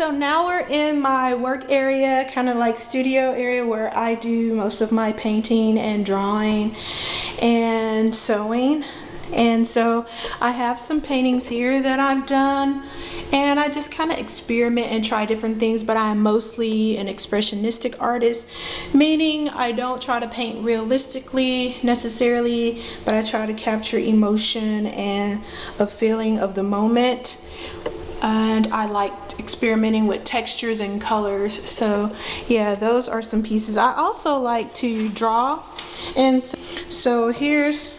so now we're in my work area, kind of like studio area where I do most of my painting and drawing and sewing. And so I have some paintings here that I've done, and I just kind of experiment and try different things, but I'm mostly an expressionistic artist, meaning I don't try to paint realistically necessarily, but I try to capture emotion and a feeling of the moment. And I liked experimenting with textures and colors. So yeah, those are some pieces. I also like to draw, and so here's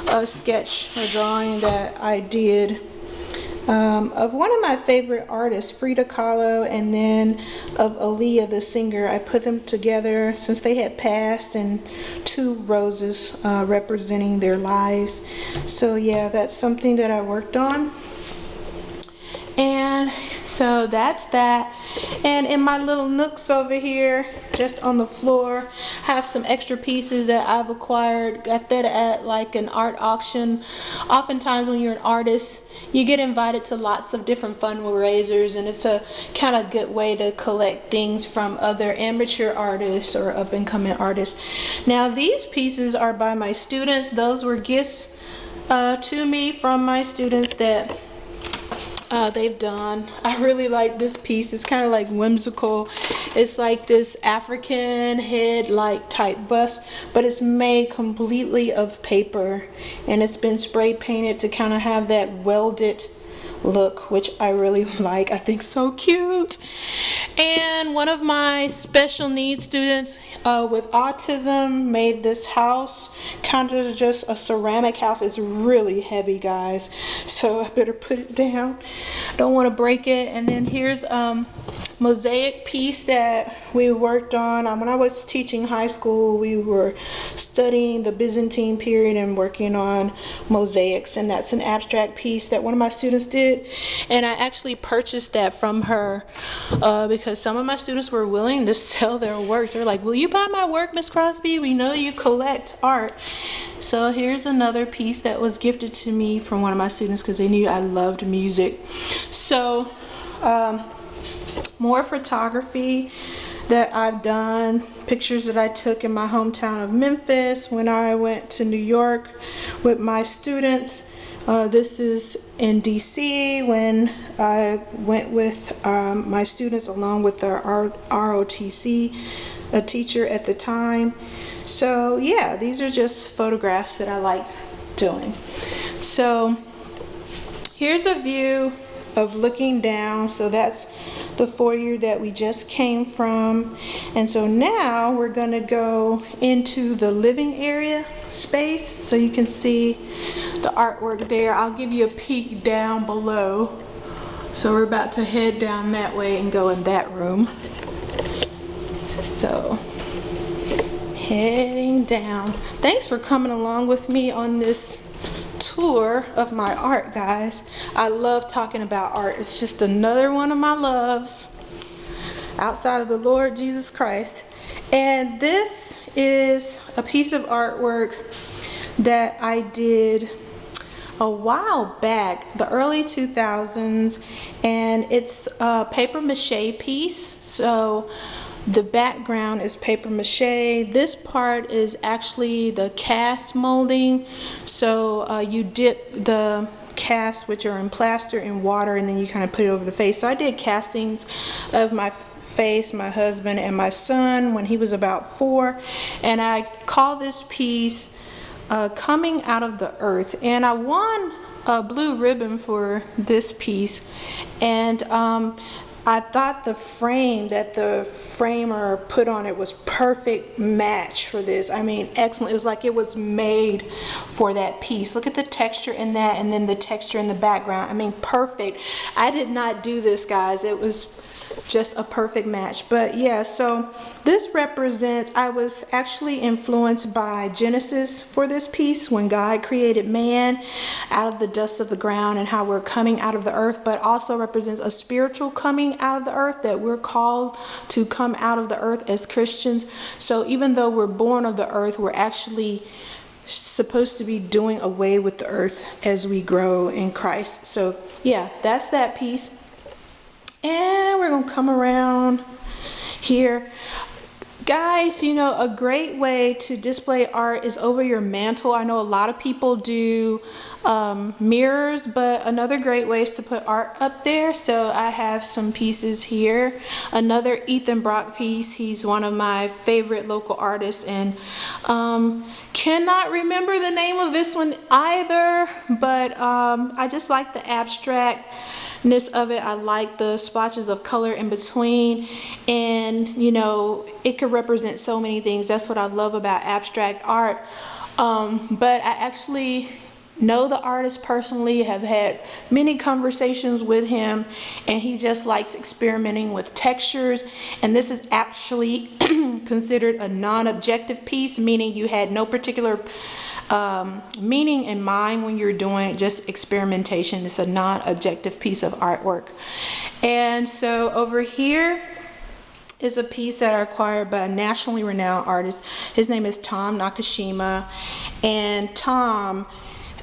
a sketch, a drawing that I did of one of my favorite artists, Frida Kahlo, and then of Aaliyah the singer. I put them together since they had passed, and two roses representing their lives. So yeah, that's something that I worked on. And so that's that. And in my little nooks over here, just on the floor, have some extra pieces that I've acquired. Got that at like an art auction. Oftentimes when you're an artist, you get invited to lots of different fundraisers, and it's a kind of good way to collect things from other amateur artists or up and coming artists. Now these pieces are by my students. Those were gifts to me from my students that they've done. I really like this piece. It's kind of like whimsical. It's like this African head like type bust, but it's made completely of paper, and it's been spray painted to kind of have that welded look, which I really like. I think so cute. And one of my special needs students with autism made this house, kind of just a ceramic house. It's really heavy, guys, so I better put it down. I don't want to break it. And then here's mosaic piece that we worked on. When I was teaching high school, we were studying the Byzantine period and working on mosaics, and that's an abstract piece that one of my students did, and I actually purchased that from her because some of my students were willing to sell their works. They were like, "Will you buy my work, Miss Crosby? We know you collect art." So here's another piece that was gifted to me from one of my students because they knew I loved music. So more photography that I've done, pictures that I took in my hometown of Memphis when I went to New York with my students. This is in DC when I went with my students along with the ROTC, a teacher at the time. So yeah, these are just photographs that I like doing. So here's a view of looking down. So that's the foyer that we just came from. And so now we're gonna go into the living area space so you can see the artwork there. I'll give you a peek down below. So we're about to head down that way and go in that room. So heading down. Thanks for coming along with me on this tour of my art, guys. I love talking about art. It's just another one of my loves outside of the Lord Jesus Christ. And this is a piece of artwork that I did a while back, the early 2000s, and it's a paper mache piece. So the background is paper mache. This part is actually the cast molding. So you dip the cast, which are in plaster, in water, and then you kind of put it over the face. So I did castings of my face, my husband, and my son when he was about 4, and I call this piece Coming Out of the Earth. And I won a blue ribbon for this piece, and I thought the frame that the framer put on it was perfect match for this. I mean, excellent. It was like it was made for that piece. Look at the texture in that, and then the texture in the background. I mean, perfect. I did not do this, guys. It was just a perfect match. But yeah, so this represents, I was actually influenced by Genesis for this piece, when God created man out of the dust of the ground and how we're coming out of the earth, but also represents a spiritual coming out of the earth, that we're called to come out of the earth as Christians. So even though we're born of the earth, we're actually supposed to be doing away with the earth as we grow in Christ. So yeah, that's that piece. And we're gonna come around here. Guys, you know, a great way to display art is over your mantle. I know a lot of people do mirrors, but another great way is to put art up there. So I have some pieces here. Another Ethan Brock piece. He's one of my favorite local artists, and cannot remember the name of this one either, but I just like the abstractness of it. I like the splotches of color in between, and you know, it could represent so many things. That's what I love about abstract art. But I actually know the artist personally, have had many conversations with him, and he just likes experimenting with textures. And this is actually considered a non-objective piece, meaning you had no particular meaning in mind when you're doing just experimentation. It's a non-objective piece of artwork. And so over here is a piece that I acquired by a nationally renowned artist. His name is Tom Nakashima, and Tom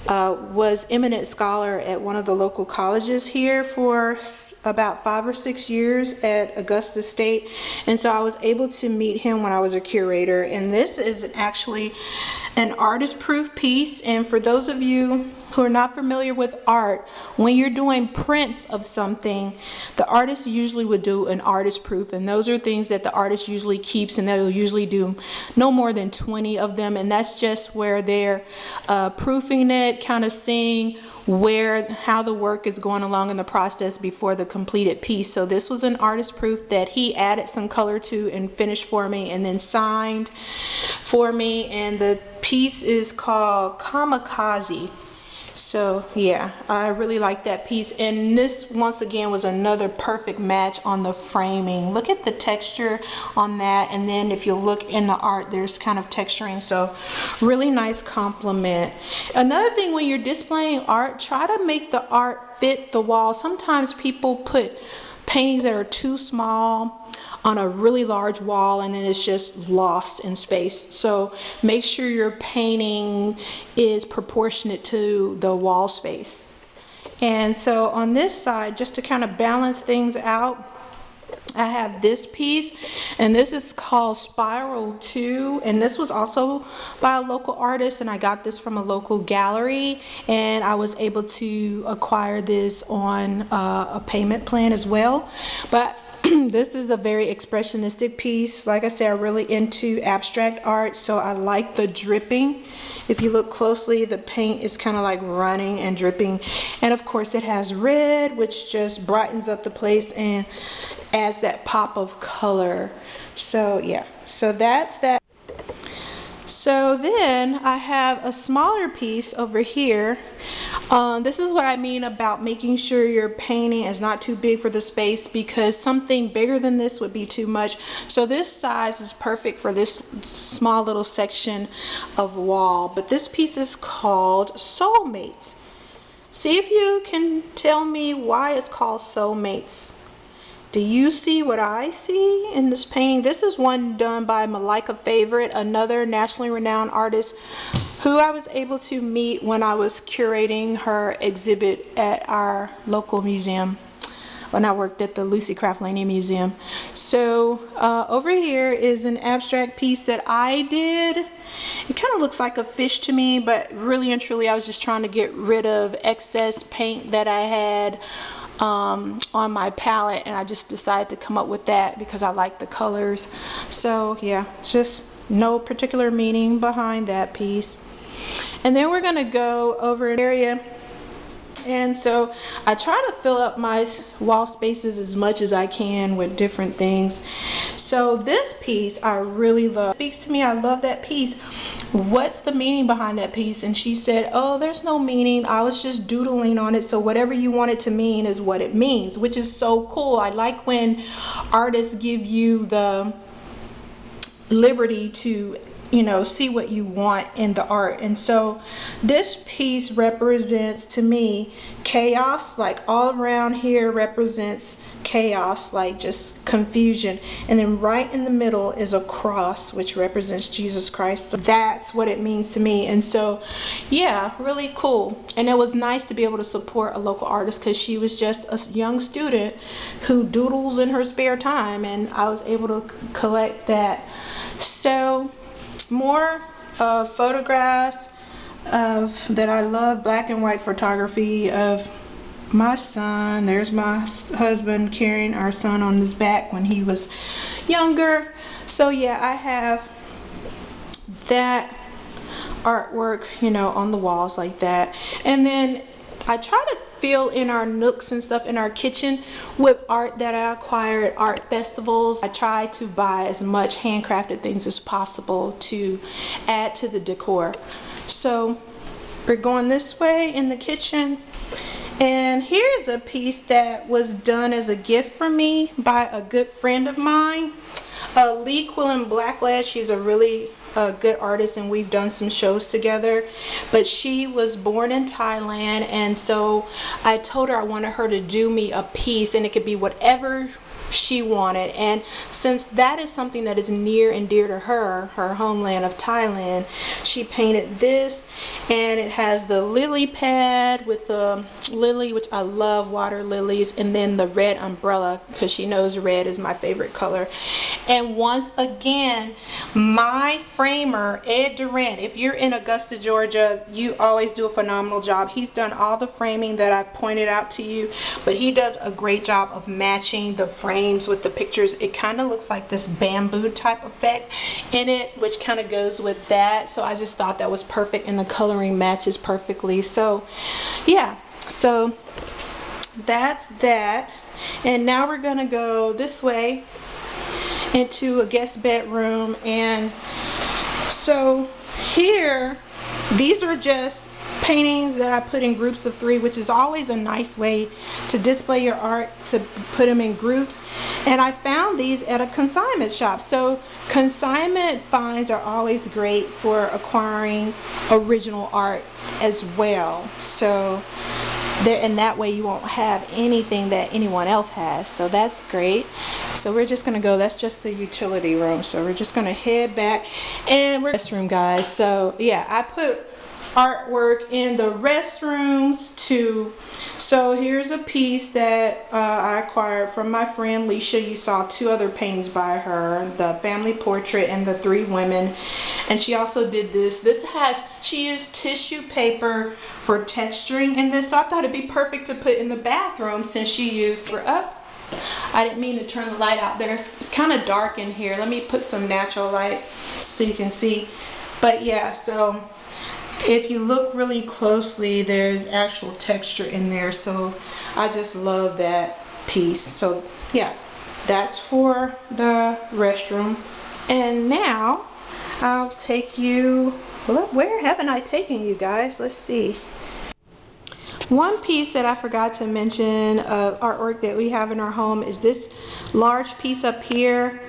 was eminent scholar at one of the local colleges here for about 5 or 6 years at Augusta State. And so I was able to meet him when I was a curator. And this is actually an artist proof piece. And for those of you who are not familiar with art, when you're doing prints of something, the artist usually would do an artist proof, and those are things that the artist usually keeps, and they'll usually do no more than 20 of them, and that's just where they're proofing it, kind of seeing how the work is going along in the process before the completed piece. So this was an artist proof that he added some color to and finished for me and then signed for me, and the piece is called Kamikaze. So yeah, I really like that piece, and this once again was another perfect match on the framing. Look at the texture on that, and then if you look in the art, there's kind of texturing, so really nice compliment. Another thing, when you're displaying art, try to make the art fit the wall. Sometimes people put paintings that are too small on a really large wall, and then it's just lost in space. So make sure your painting is proportionate to the wall space. And so on this side, just to kind of balance things out, I have this piece, and this is called Spiral 2, and this was also by a local artist, and I got this from a local gallery, and I was able to acquire this on a payment plan as well. But this is a very expressionistic piece. Like I said, I'm really into abstract art, so I like the dripping. If you look closely, the paint is kind of like running and dripping. And of course it has red, which just brightens up the place and adds that pop of color. So yeah, so that's that. So then I have a smaller piece over here. This is what I mean about making sure your painting is not too big for the space, because something bigger than this would be too much. So this size is perfect for this small little section of wall. But this piece is called Soulmates. See if you can tell me why it's called Soulmates. Do you see what I see in this painting? This is one done by Malika Favorite, another nationally renowned artist who I was able to meet when I was curating her exhibit at our local museum when I worked at the Lucy Craft Laney Museum. So over here is an abstract piece that I did. It kind of looks like a fish to me, but really and truly I was just trying to get rid of excess paint that I had on my palette, and I just decided to come up with that because I like the colors. So yeah, just no particular meaning behind that piece. And then we're gonna go over an area, and so I try to fill up my wall spaces as much as I can with different things. So this piece I really love. It speaks to me. I love that piece. What's the meaning behind that piece? And she said, oh, there's no meaning. I was just doodling on it. So whatever you want it to mean is what it means, which is so cool. I like when artists give you the liberty to you know, see what you want in the art. And so this piece represents to me chaos, like all around here represents chaos, like just confusion. And then right in the middle is a cross, which represents Jesus Christ. So that's what it means to me. And so yeah, really cool. And it was nice to be able to support a local artist, because she was just a young student who doodles in her spare time, and I was able to collect that. So more photographs of that I love, black and white photography of my son. There's my husband carrying our son on his back when he was younger. So yeah, I have that artwork, you know, on the walls like that. And then I try to fill in our nooks and stuff in our kitchen with art that I acquired at art festivals. I try to buy as much handcrafted things as possible to add to the decor. So we're going this way in the kitchen. And here's a piece that was done as a gift for me by a good friend of mine, Lee Quillen Blacklad. She's a really good artist, and we've done some shows together, but she was born in Thailand, and so I told her I wanted her to do me a piece, and it could be whatever she wanted. And since that is something that is near and dear to her homeland of Thailand, she painted this, and it has the lily pad with the lily, which I love water lilies, and then the red umbrella, because she knows red is my favorite color. And once again, my framer Ed Durant, if you're in Augusta, Georgia, you always do a phenomenal job. He's done all the framing that I've pointed out to you, but he does a great job of matching the frames with the pictures. It kind of looks like this bamboo type effect in it, which kind of goes with that. So I just thought that was perfect, and the coloring matches perfectly. So yeah, so that's that. And now we're gonna go this way into a guest bedroom. And so here, these are just paintings that I put in groups of 3, which is always a nice way to display your art, to put them in groups. And I found these at a consignment shop. So consignment finds are always great for acquiring original art as well. So there, and that way you won't have anything that anyone else has. So that's great. So we're just gonna go, that's just the utility room. So we're just gonna head back, and we're restroom, guys. So yeah, I put artwork in the restrooms too. So here's a piece that I acquired from my friend Leisha. You saw 2 other paintings by her, the family portrait and the 3 women. And she also did this. She used tissue paper for texturing in this. So I thought it'd be perfect to put in the bathroom, since she used her up. I didn't mean to turn the light out there. It's kind of dark in here. Let me put some natural light so you can see. But yeah, so if you look really closely, there's actual texture in there. So I just love that piece. So yeah, that's for the restroom. And now I'll take you, look, where haven't I taken you guys? Let's see. One piece that I forgot to mention of artwork that we have in our home is this large piece up here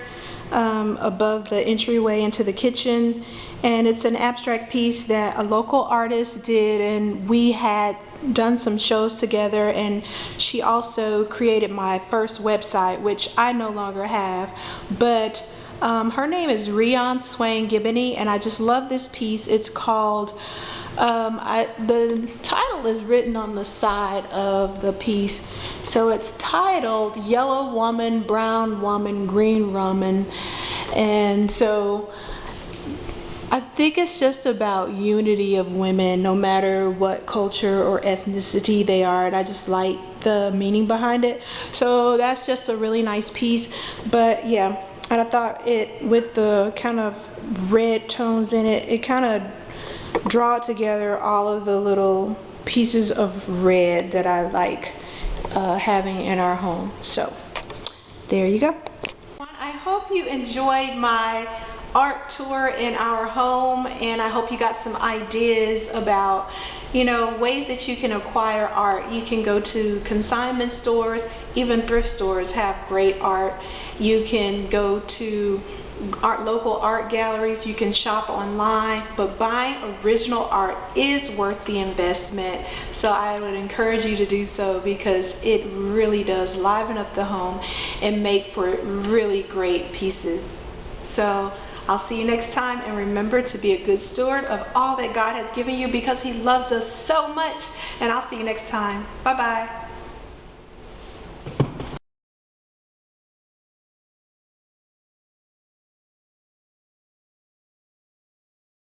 above the entryway into the kitchen. And it's an abstract piece that a local artist did, and we had done some shows together, and she also created my first website, which I no longer have, but her name is Rion Swain Gibney, and I just love this piece. It's called, the title is written on the side of the piece, so it's titled Yellow Woman, Brown Woman, Green Woman. And so I think it's just about unity of women, no matter what culture or ethnicity they are, and I just like the meaning behind it. So that's just a really nice piece. But yeah, and I thought it, with the kind of red tones in it, it kind of draw together all of the little pieces of red that I like having in our home. So there you go. I hope you enjoyed my art tour in our home, and I hope you got some ideas about, you know, ways that you can acquire art. You can go to consignment stores, even thrift stores have great art. You can go to local art galleries, you can shop online, but buying original art is worth the investment. So I would encourage you to do so, because it really does liven up the home and make for really great pieces. So I'll see you next time, and remember to be a good steward of all that God has given you, because He loves us so much. And I'll see you next time. Bye bye.